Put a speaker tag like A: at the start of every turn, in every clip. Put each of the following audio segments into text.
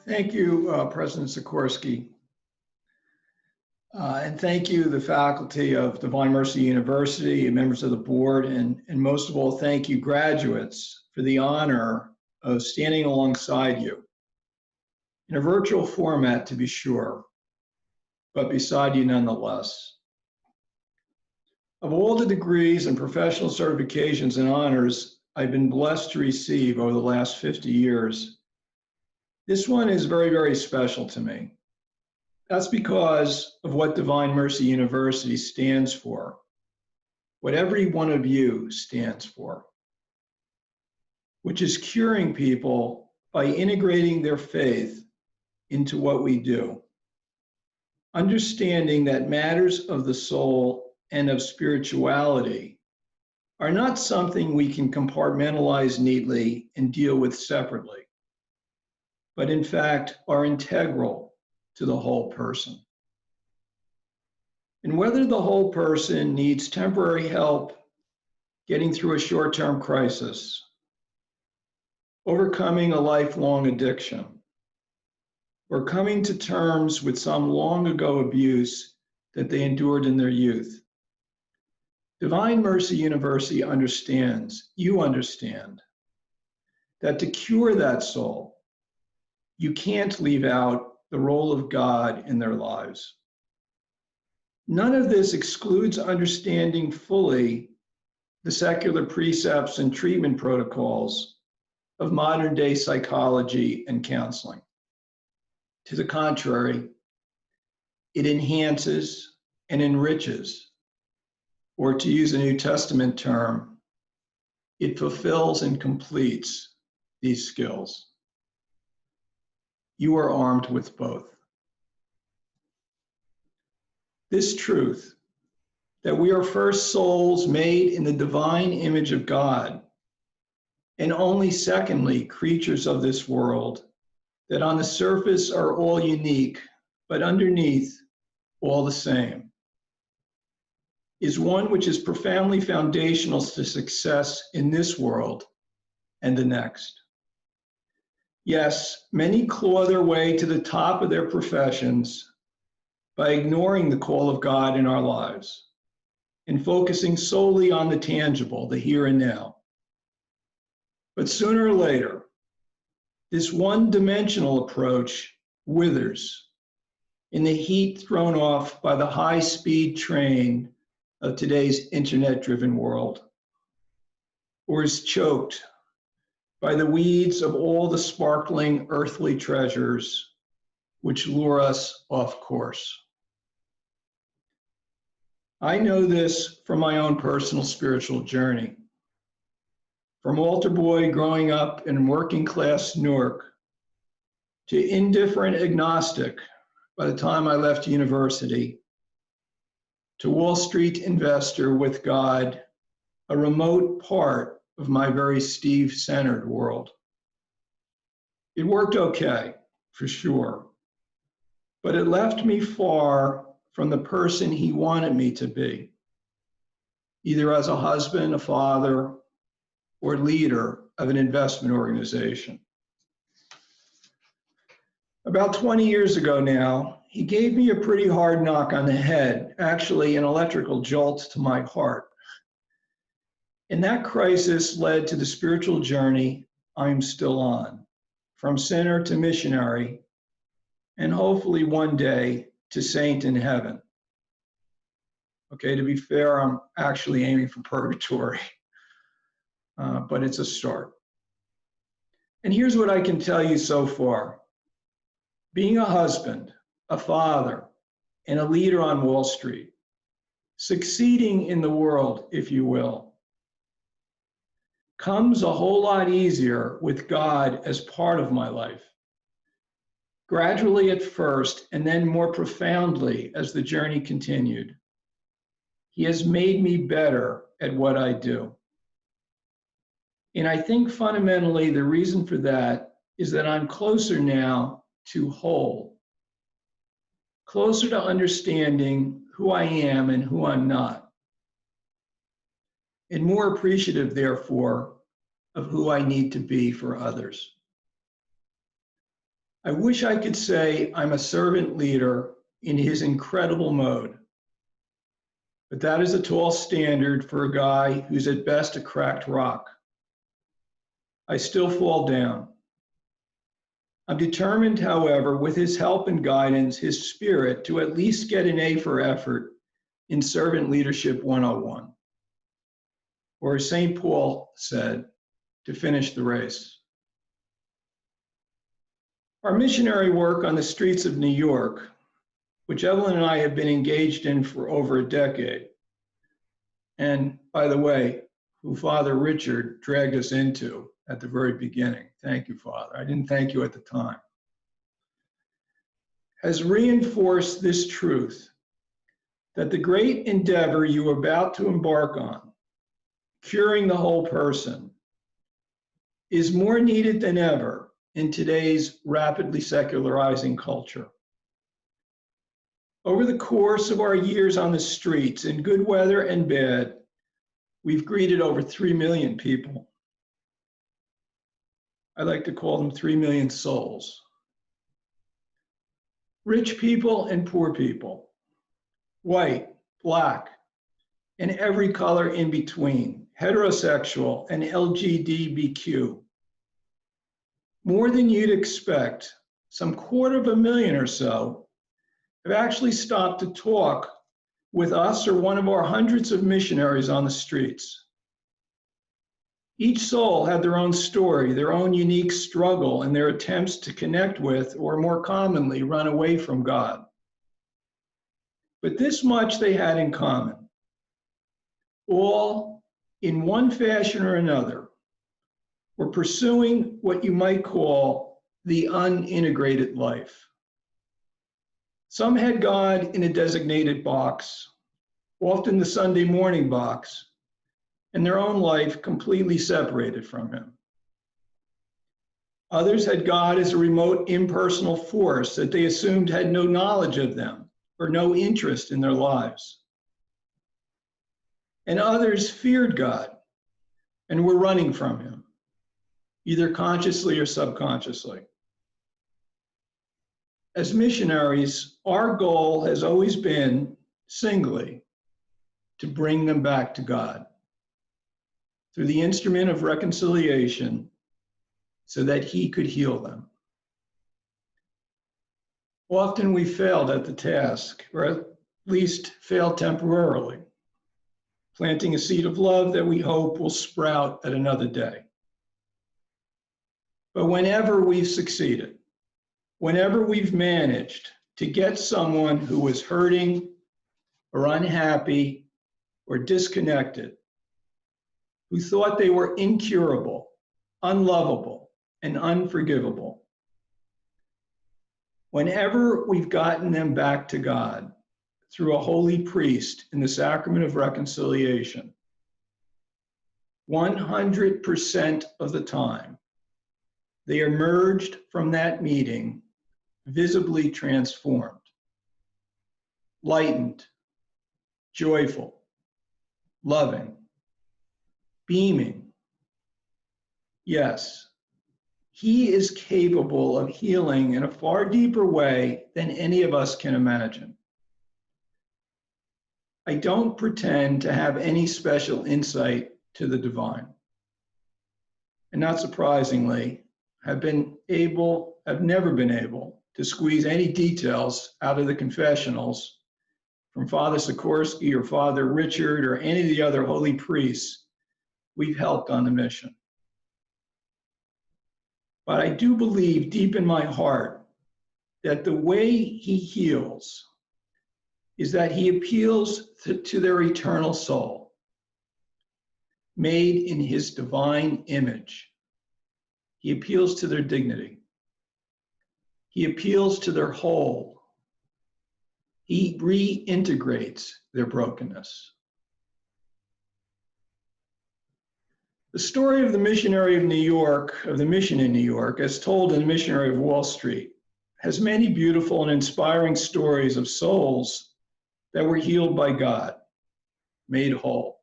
A: Thank you, President Sikorsky. And thank you, the faculty of Divine Mercy University and members of the board, and most of all, thank you, graduates, for the honor of standing alongside you in a virtual format, to be sure, but beside you nonetheless. Of all the degrees and professional certifications and honors I've been blessed to receive over the last 50 years, this one is very, very special to me. That's because of what Divine Mercy University stands for, what every one of you stands for, which is curing people by integrating their faith into what we do, understanding that matters of the soul and of spirituality are not something we can compartmentalize neatly and deal with separately, but in fact are integral to the whole person. And whether the whole person needs temporary help getting through a short-term crisis, overcoming a lifelong addiction, or coming to terms with some long ago abuse that they endured in their youth, Divine Mercy University understands, you understand, that to cure that soul, you can't leave out the role of God in their lives. None of this excludes understanding fully the secular precepts and treatment protocols of modern day psychology and counseling. To the contrary, it enhances and enriches, or to use a New Testament term, it fulfills and completes these skills. You are armed with both. This truth, that we are first souls made in the divine image of God, and only secondly, creatures of this world, that on the surface are all unique, but underneath, all the same, is one which is profoundly foundational to success in this world and the next. Yes, many claw their way to the top of their professions by ignoring the call of God in our lives and focusing solely on the tangible, the here and now. But sooner or later, this one-dimensional approach withers in the heat thrown off by the high-speed train of today's internet-driven world, or is choked by the weeds of all the sparkling earthly treasures which lure us off course. I know this from my own personal spiritual journey. From altar boy growing up in working class Newark to indifferent agnostic by the time I left university, to Wall Street investor with God, a remote part of my very Steve-centered world. It worked okay, for sure, but it left me far from the person he wanted me to be, either as a husband, a father, or leader of an investment organization. About 20 years ago now, he gave me a pretty hard knock on the head, actually an electrical jolt to my heart. And that crisis led to the spiritual journey I'm still on, from sinner to missionary, and hopefully one day to saint in heaven. Okay, to be fair, I'm actually aiming for purgatory, but it's a start. And here's what I can tell you so far. Being a husband, a father, and a leader on Wall Street, succeeding in the world, if you will, comes a whole lot easier with God as part of my life. Gradually at first, and then more profoundly as the journey continued. He has made me better at what I do. And I think fundamentally the reason for that is that I'm closer now to whole, closer to understanding who I am and who I'm not, and more appreciative, therefore, of who I need to be for others. I wish I could say I'm a servant leader in his incredible mode, but that is a tall standard for a guy who's at best a cracked rock. I still fall down. I'm determined, however, with his help and guidance, his spirit, to at least get an A for effort in Servant Leadership 101. Or as St. Paul said, to finish the race. Our missionary work on the streets of New York, which Evelyn and I have been engaged in for over a decade, and by the way, who Father Richard dragged us into at the very beginning. Thank you, Father. I didn't thank you at the time. Has reinforced this truth that the great endeavor you are about to embark on, curing the whole person, is more needed than ever in today's rapidly secularizing culture. Over the course of our years on the streets, in good weather and bad, we've greeted over 3 million people. I like to call them 3 million souls. Rich people and poor people, white, black, and every color in between, heterosexual and LGBTQ. More than you'd expect, some 250,000 or so have actually stopped to talk with us or one of our hundreds of missionaries on the streets. Each soul had their own story, their own unique struggle, and their attempts to connect with, or more commonly, run away from God. But this much they had in common. All, in one fashion or another, were pursuing what you might call the unintegrated life. Some had God in a designated box, often the Sunday morning box, and their own life completely separated from him. Others had God as a remote impersonal force that they assumed had no knowledge of them or no interest in their lives. And others feared God and were running from him, either consciously or subconsciously. As missionaries, our goal has always been, singly, to bring them back to God through the instrument of reconciliation so that he could heal them. Often we failed at the task, or at least failed temporarily, planting a seed of love that we hope will sprout at another day. But whenever we've succeeded, whenever we've managed to get someone who was hurting or unhappy or disconnected, who thought they were incurable, unlovable, and unforgivable, whenever we've gotten them back to God through a holy priest in the sacrament of reconciliation, 100% of the time, they emerged from that meeting visibly transformed, lightened, joyful, loving, beaming. Yes, he is capable of healing in a far deeper way than any of us can imagine. I don't pretend to have any special insight to the divine. And not surprisingly, have never been able to squeeze any details out of the confessionals from Father Sikorsky or Father Richard or any of the other holy priests we've helped on the mission. But I do believe deep in my heart that the way he heals is that he appeals to their eternal soul, made in his divine image. He appeals to their dignity. He appeals to their whole. He reintegrates their brokenness. The story of the missionary of New York, of the mission in New York, as told in The Missionary of Wall Street, has many beautiful and inspiring stories of souls that were healed by God, made whole.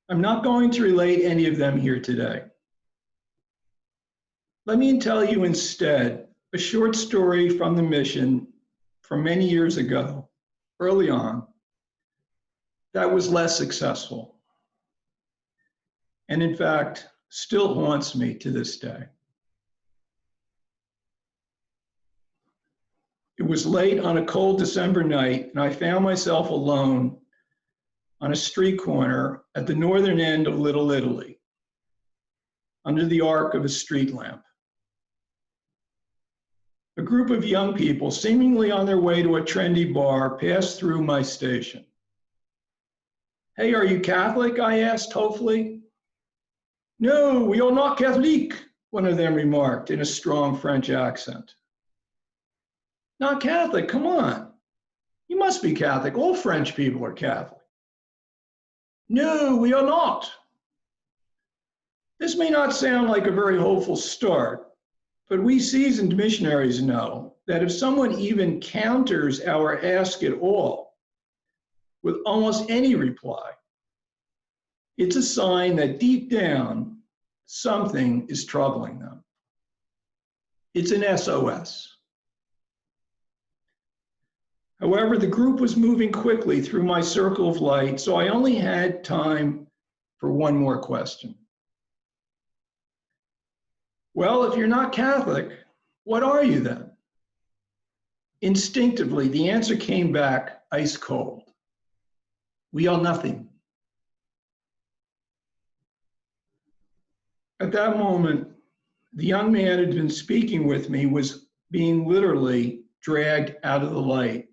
A: I'm not going to relate any of them here today. Let me tell you instead a short story from the mission from many years ago, early on, that was less successful, and in fact, still haunts me to this day. It was late on a cold December night, and I found myself alone on a street corner at the northern end of Little Italy, under the arc of a street lamp. A group of young people, seemingly on their way to a trendy bar, passed through my station. "Hey, are you Catholic?" I asked hopefully. "No, we are not Catholic," one of them remarked in a strong French accent. "Not Catholic? Come on. You must be Catholic. All French people are Catholic." "No, we are not." This may not sound like a very hopeful start, but we seasoned missionaries know that if someone even counters our ask at all with almost any reply, it's a sign that deep down, something is troubling them. It's an SOS. However, the group was moving quickly through my circle of light, so I only had time for one more question. "Well, if you're not Catholic, what are you then?" Instinctively, the answer came back ice cold. "We are nothing." At that moment, the young man who had been speaking with me was being literally dragged out of the light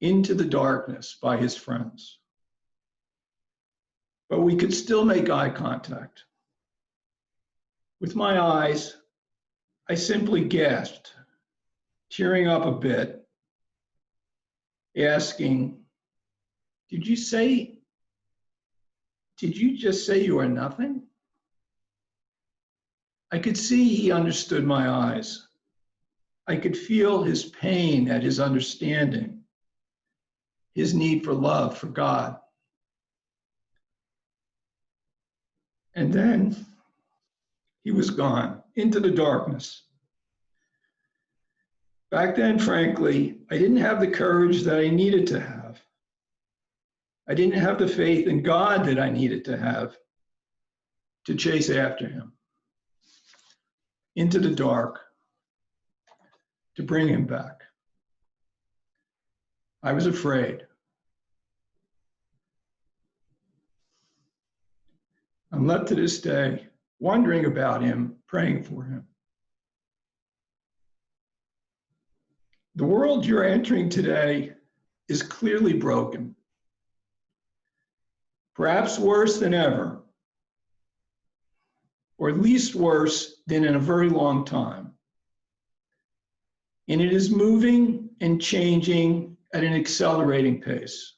A: into the darkness by his friends. But we could still make eye contact. With my eyes, I simply gasped, tearing up a bit, asking, did you just say you are nothing?" I could see he understood my eyes. I could feel his pain at his understanding, his need for love for God. And then he was gone into the darkness. Back then, frankly, I didn't have the courage that I needed to have. I didn't have the faith in God that I needed to have to chase after him into the dark, to bring him back. I was afraid. I'm left to this day wondering about him, praying for him. The world you're entering today is clearly broken, perhaps worse than ever, or at least worse than in a very long time. And it is moving and changing at an accelerating pace,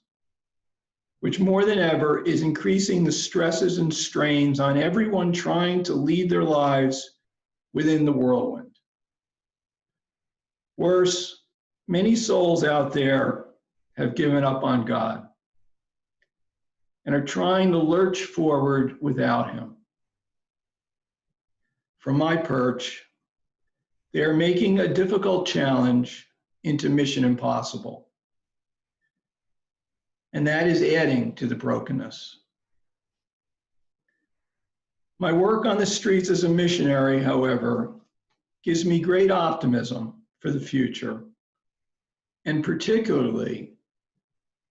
A: which more than ever is increasing the stresses and strains on everyone trying to lead their lives within the whirlwind. Worse, many souls out there have given up on God and are trying to lurch forward without him. From my perch, they are making a difficult challenge into mission impossible. And that is adding to the brokenness. My work on the streets as a missionary, however, gives me great optimism for the future, and particularly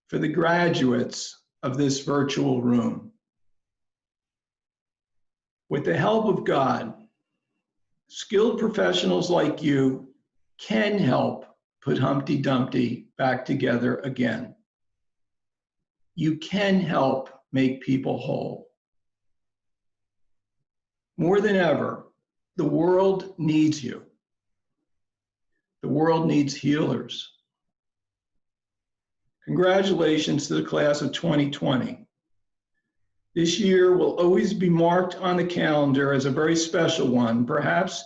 A: for the graduates of this virtual room. With the help of God, skilled professionals like you can help put Humpty Dumpty back together again. You can help make people whole. More than ever, the world needs you. The world needs healers. Congratulations to the class of 2020. This year will always be marked on the calendar as a very special one, perhaps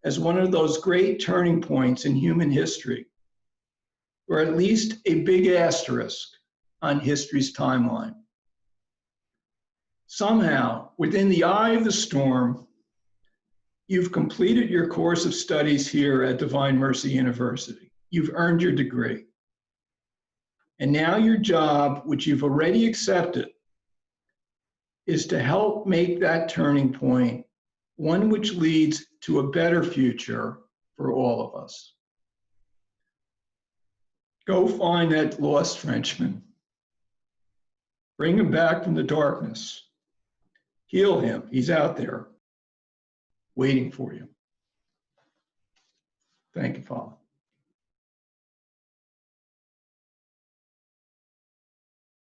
A: as one of those great turning points in human history, or at least a big asterisk on history's timeline. Somehow, within the eye of the storm, You've completed your course of studies here at Divine Mercy University. You've earned your degree. And now your job, which you've already accepted, is to help make that turning point one which leads to a better future for all of us. Go find that lost Frenchman. Bring him back from the darkness. Heal him. He's out there waiting for you. Thank you, Father.